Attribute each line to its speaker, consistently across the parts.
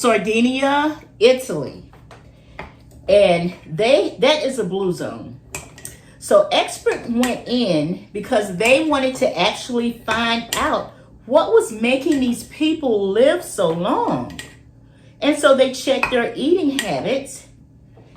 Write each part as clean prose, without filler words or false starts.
Speaker 1: Sardinia, Italy. And that is a blue zone. So expert went in because they wanted to actually find out what was making these people live so long. And so they checked their eating habits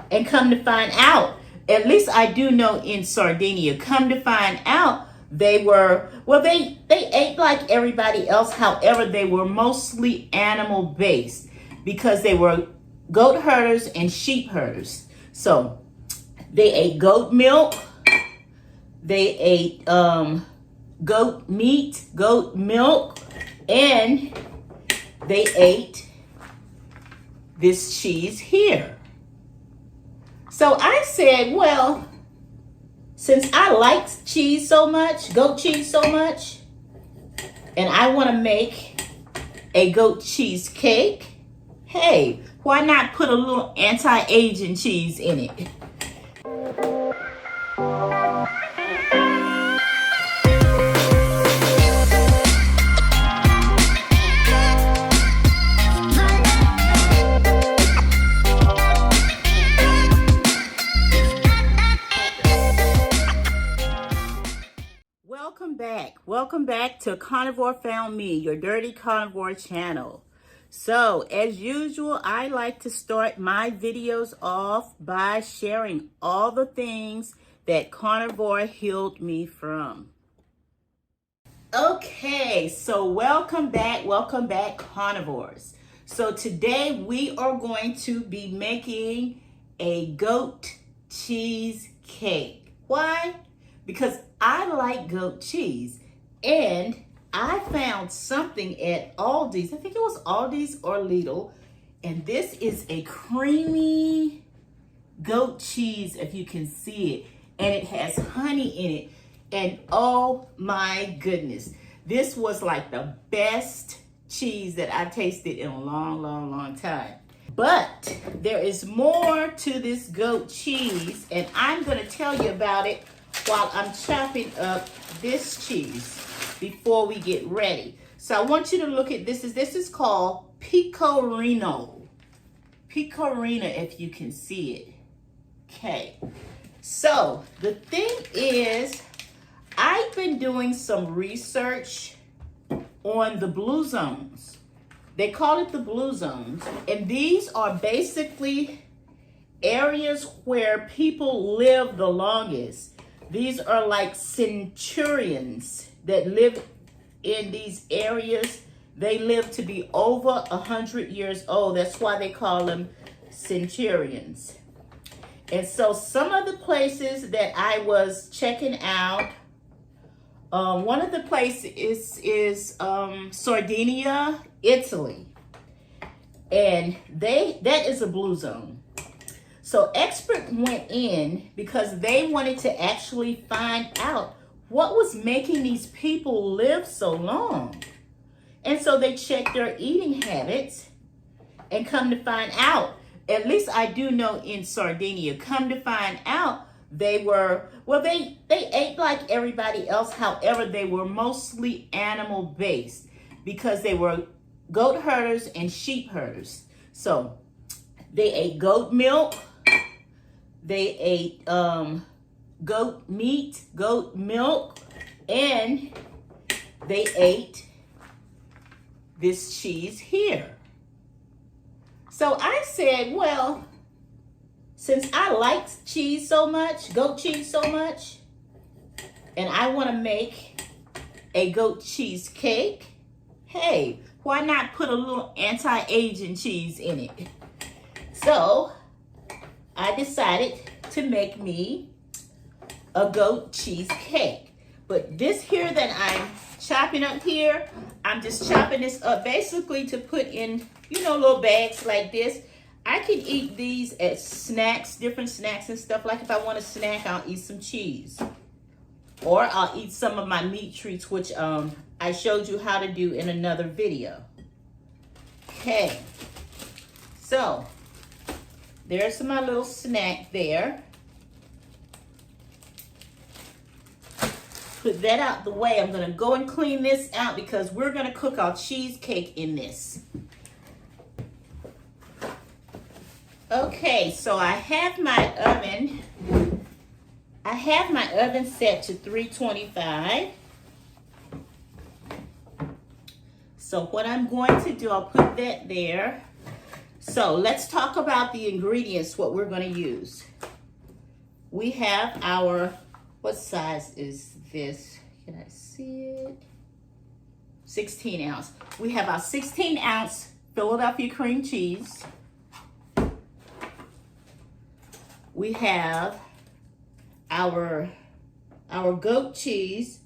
Speaker 1: and come to find out, at least I do know in Sardinia, come to find out they were, well, they ate like everybody else. However, they were mostly animal based because they were goat herders and sheep herders. So they ate goat milk, they ate goat meat, goat milk, and they ate this cheese here. So I said, well, since I like cheese so much, goat cheese so much, and I want to make a goat cheese cake, hey, why not put a little anti-aging cheese in it? Welcome back to Carnivore Found Me, your dirty carnivore channel. So, as usual, I like to start my videos off by sharing all the things that carnivore healed me from. Okay, so welcome back, carnivores. So today we are going to be making a goat cheese cake. Why? Because I like goat cheese, and I found something at Aldi's. I think it was Aldi's or Lidl, and this is a creamy goat cheese, if you can see it, and it has honey in it. And oh my goodness, this was like the best cheese that I've tasted in a long time. But there is more to this goat cheese, and I'm going to tell you about it while I'm chopping up this cheese before we get ready. So I want you to look at this. This is called Pecorino. Pecorino, if you can see it. Okay. So the thing is, I've been doing some research on the blue zones. They call it the blue zones. And these are basically areas where people live the longest. These are like centenarians that live in these areas. They live to be over 100 years old. That's why they call them centenarians. And so some of the places that I was checking out, one of the places is Sardinia, Italy. And that is a blue zone. So expert went in because they wanted to actually find out what was making these people live so long. And so they checked their eating habits and come to find out, at least I do know in Sardinia, come to find out they were, well, they ate like everybody else. However, they were mostly animal based because they were goat herders and sheep herders. So they ate goat milk, they ate goat meat, goat milk, and they ate this cheese here. So I said, well, since I like cheese so much, goat cheese so much, and I want to make a goat cheese cake, hey, why not put a little anti-aging cheese in it? So I decided to make me a goat cheese cake. But this here that I'm chopping up here, I'm just chopping this up basically to put in, little bags like this. I can eat these as snacks, different snacks and stuff. Like if I want a snack, I'll eat some cheese. Or I'll eat some of my meat treats, which I showed you how to do in another video. Okay. So there's my little snack there. Put that out the way. I'm going to go and clean this out because we're going to cook our cheesecake in this. Okay, so I have my oven set to 325. So what I'm going to do, I'll put that there. So let's talk about the ingredients, what we're going to use. We have our, what size is this? Can I see it? 16 ounce. We have our 16 ounce Philadelphia cream cheese. We have our goat cheese.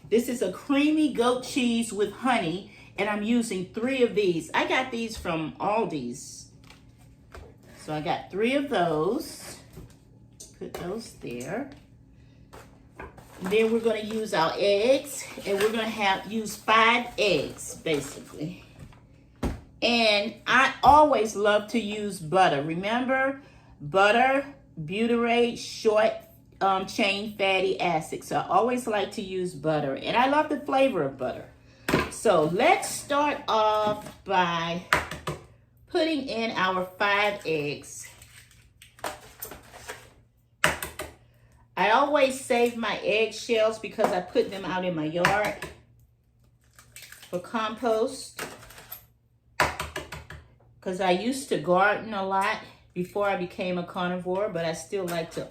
Speaker 1: This is a creamy goat cheese with honey, and I'm using 3 of these. I got these from Aldi's. So I got 3 of those. Put those there. Then we're going to use our eggs, and we're going to use 5 eggs, basically. And I always love to use butter. Remember, butter, butyrate, short chain fatty acids. So I always like to use butter, and I love the flavor of butter. So let's start off by putting in our 5 eggs. I always save my eggshells because I put them out in my yard for compost. Because I used to garden a lot before I became a carnivore, but I still like to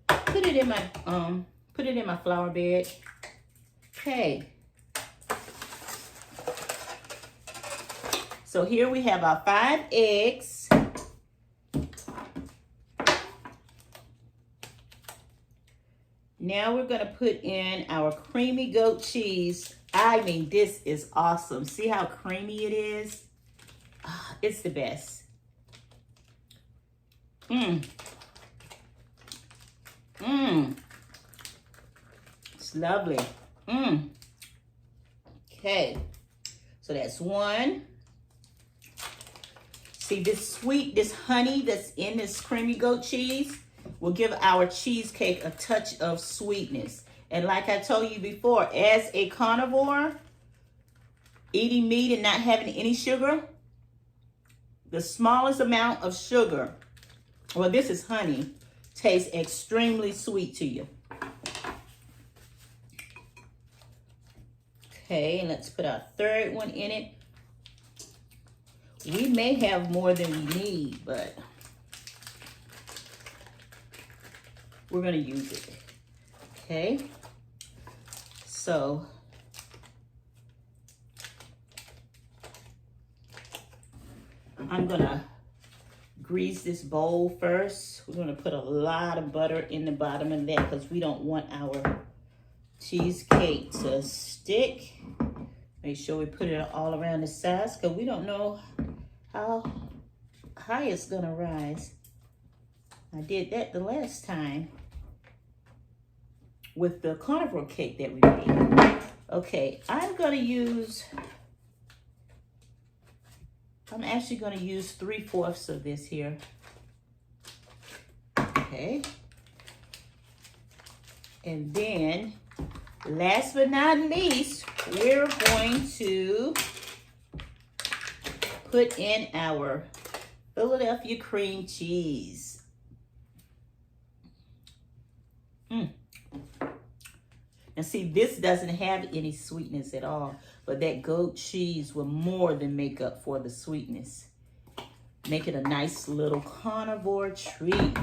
Speaker 1: put it in my flower bed. Okay. So here we have our 5 eggs. Now we're going to put in our creamy goat cheese. I mean, this is awesome. See how creamy it is? Oh, it's the best. It's lovely. Okay. So that's 1. See, this honey that's in this creamy goat cheese will give our cheesecake a touch of sweetness. And like I told you before, as a carnivore, eating meat and not having any sugar, the smallest amount of sugar, well, this is honey, tastes extremely sweet to you. Okay, and let's put our 3rd one in it. We may have more than we need, but we're going to use it. Okay. So I'm going to grease this bowl first. We're going to put a lot of butter in the bottom of that because we don't want our cheesecake to stick. Make sure we put it all around the sides because we don't know how high it's going to rise. I did that the last time with the carnivore cake that we made. Okay, I'm actually going to use 3/4 of this here. Okay. And then, last but not least, we're going to put in our Philadelphia cream cheese. Now see, this doesn't have any sweetness at all, but that goat cheese will more than make up for the sweetness. Make it a nice little carnivore treat.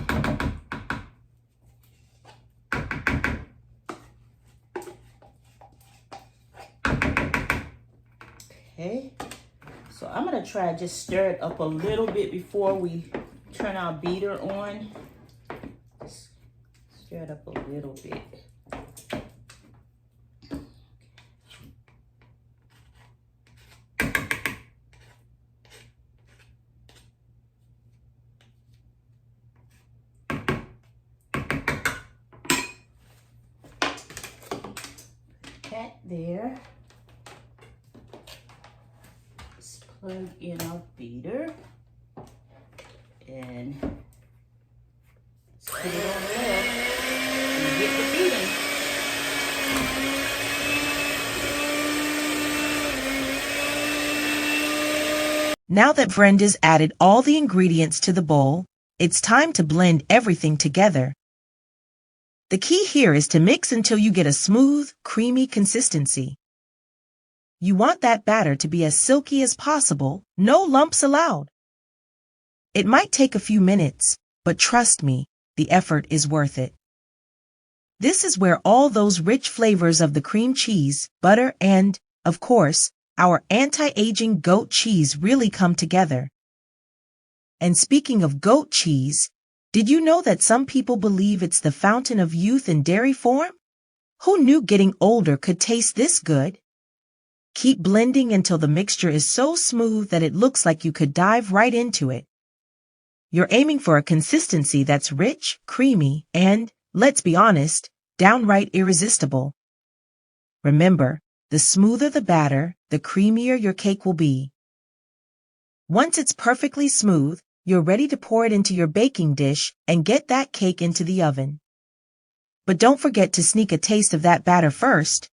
Speaker 1: Okay, so I'm gonna try to just stir it up a little bit before we turn our beater on. Just stir it up a little bit. That there. Let's plug in our beater and let's put it on there and get the beating.
Speaker 2: Now that Brenda's added all the ingredients to the bowl, it's time to blend everything together. The key here is to mix until you get a smooth, creamy consistency. You want that batter to be as silky as possible, no lumps allowed. It might take a few minutes, but trust me, the effort is worth it. This is where all those rich flavors of the cream cheese, butter, and, of course, our anti-aging goat cheese really come together. And speaking of goat cheese, did you know that some people believe it's the fountain of youth in dairy form? Who knew getting older could taste this good? Keep blending until the mixture is so smooth that it looks like you could dive right into it. You're aiming for a consistency that's rich, creamy, and, let's be honest, downright irresistible. Remember, the smoother the batter, the creamier your cake will be. Once it's perfectly smooth, you're ready to pour it into your baking dish and get that cake into the oven. But don't forget to sneak a taste of that batter first,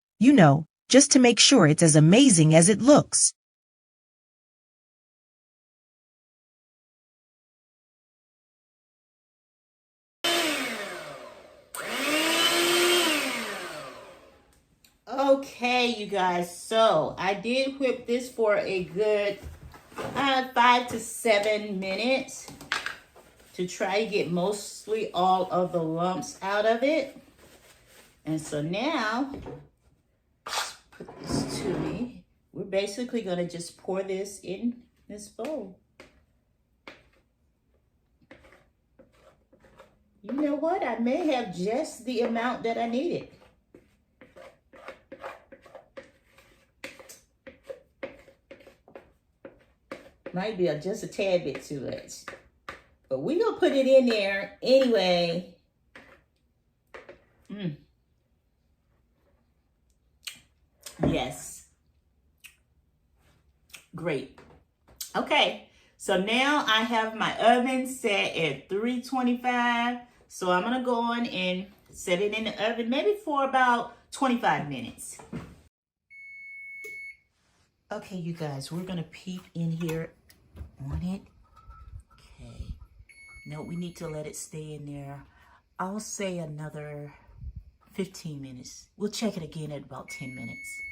Speaker 2: just to make sure it's as amazing as it looks.
Speaker 1: Okay, you guys, so I did whip this for a good 5 to 7 minutes to try to get mostly all of the lumps out of it. And so now, put this to me. We're basically going to just pour this in this bowl. You know what? I may have just the amount that I needed. Might be just a tad bit too much. But we're going to put it in there anyway. Yes. Great. Okay. So now I have my oven set at 325. So I'm going to go on and set it in the oven maybe for about 25 minutes. Okay, you guys, we're going to peep in here on it. Okay. No, we need to let it stay in there. I'll say another 15 minutes. We'll check it again at about 10 minutes.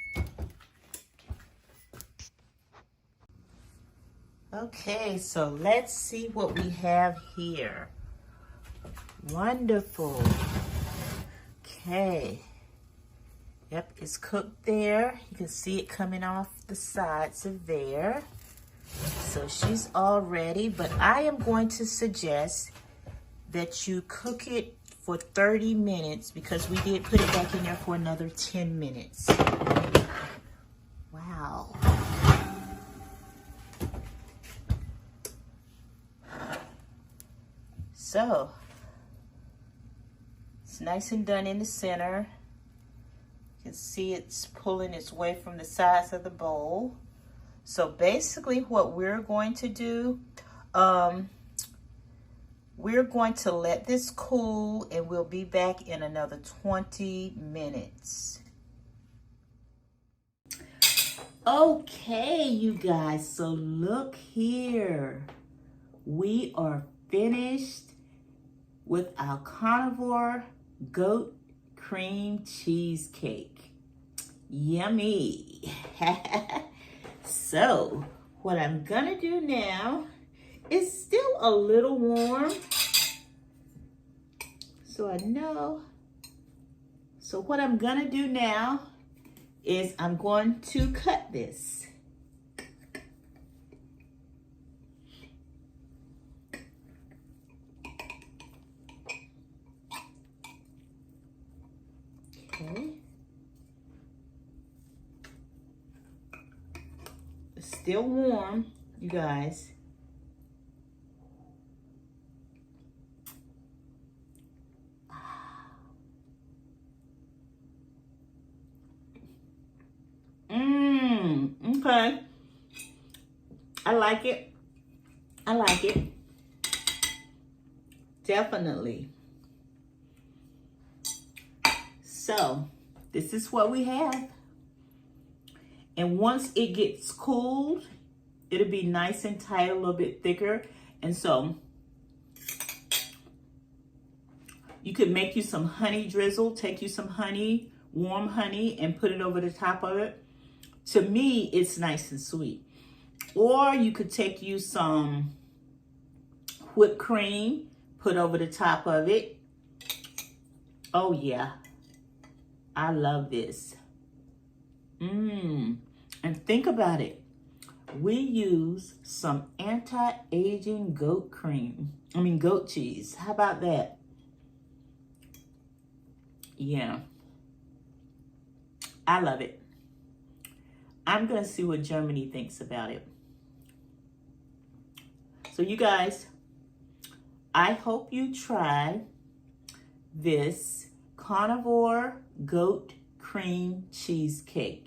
Speaker 1: Okay, so let's see what we have here. Wonderful. Okay. Yep, it's cooked there. You can see it coming off the sides of there. So she's all ready, but I am going to suggest that you cook it for 30 minutes because we did put it back in there for another 10 minutes. Wow. So, it's nice and done in the center. You can see it's pulling its way from the sides of the bowl. So basically what we're going to do, we're going to let this cool and we'll be back in another 20 minutes. Okay, you guys, so look here. We are finished with our carnivore goat cream cheesecake. Yummy. So what I'm gonna do now is still a little warm. So I know. So what I'm gonna do now is I'm going to cut this. Okay. It's still warm, you guys. Okay. I like it. I like it. Definitely. So, this is what we have. And once it gets cooled, It'll be nice and tight, a little bit thicker. And so you could make you some honey drizzle, take you some honey, warm honey, and put it over the top of it. To me, it's nice and sweet. Or you could take you some whipped cream, put over the top of it. Oh yeah, I love this. And think about it. We use some anti-aging goat cheese. How about that? Yeah, I love it. I'm gonna see what Germany thinks about it. So you guys, I hope you try this carnivore goat cream cheesecake.